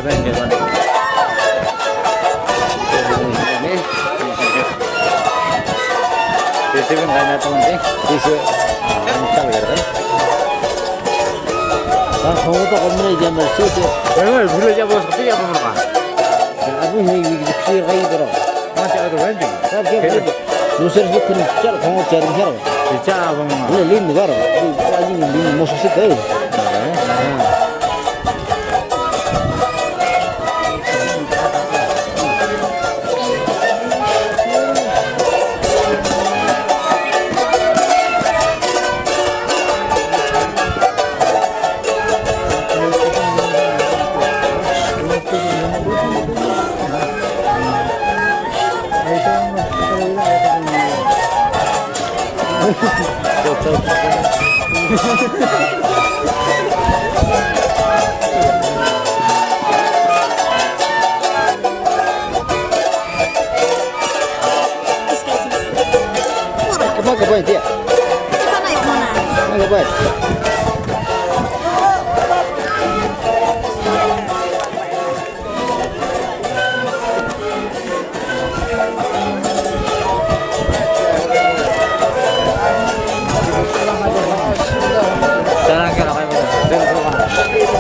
Avenger mana? PC pun kaya nato nanti. PC install करता है हाँ हम तो कम नहीं जम रहे थे Well, boleh jawab seperti apa mereka? अभी है ये किसी का ही करो Masih ada Avenger. सब क्या दूसरे से कुछ चल कहाँ चल रहा है Bicara apa mereka? ले लीन करो आज ये लीन मौसम से कहीं Kemana ke baik dia? Kita naik mana? Kemana ke baik? Jangan kira kayak begitu.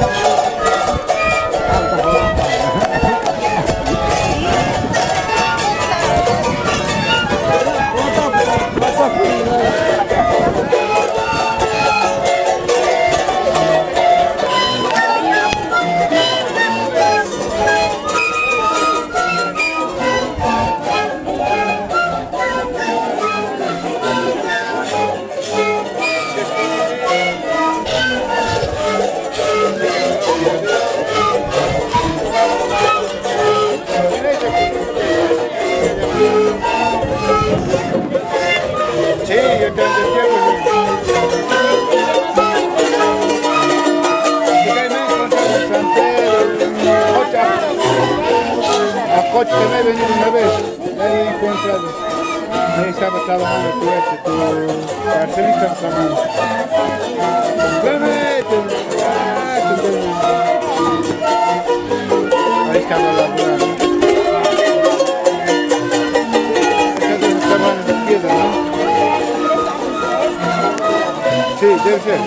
Sí, yo te a coche que me he venido una vez, ahí he encontrado. Ahí estaba trabajando tu cartelista trabajando. Ahí estaba la burra. Estaban de piedra, ¿no? Sí, debe ser.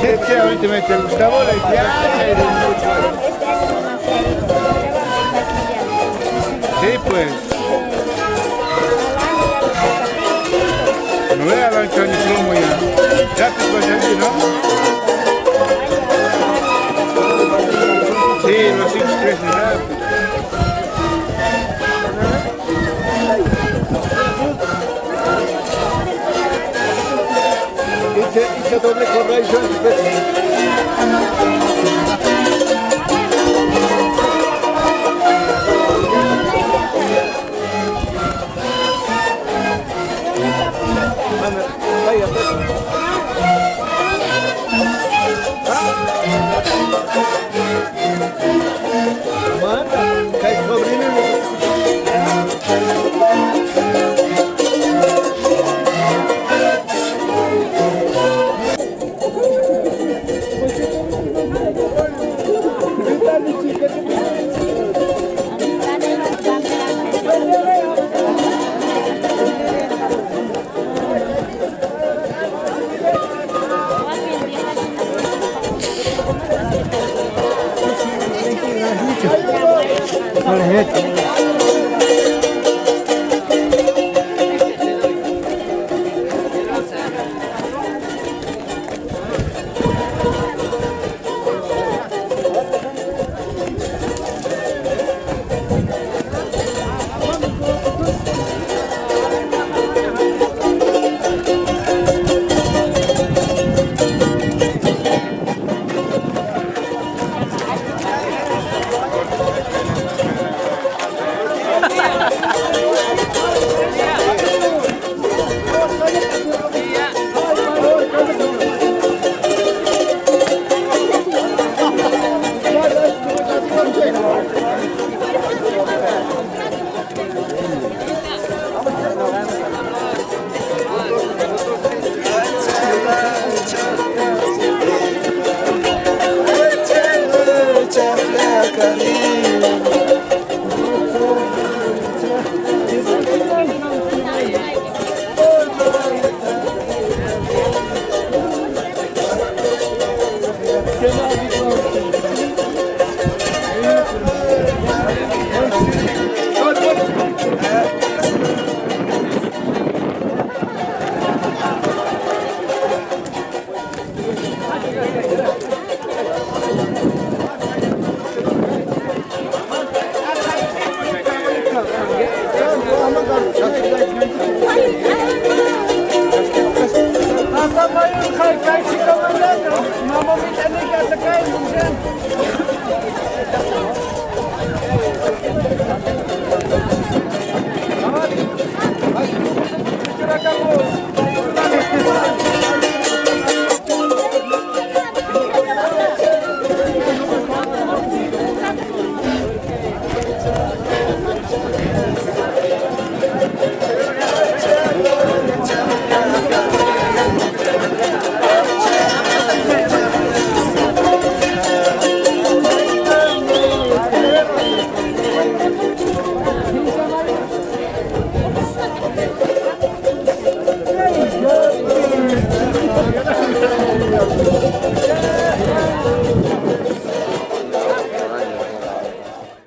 Sinceramente me gustaba la idea. Sí, pues. No voy a lanzar ni plomo ya. Ya te pasa aquí, ¿no? Sí, los X3 rápido. Hice doble corrección. Italia.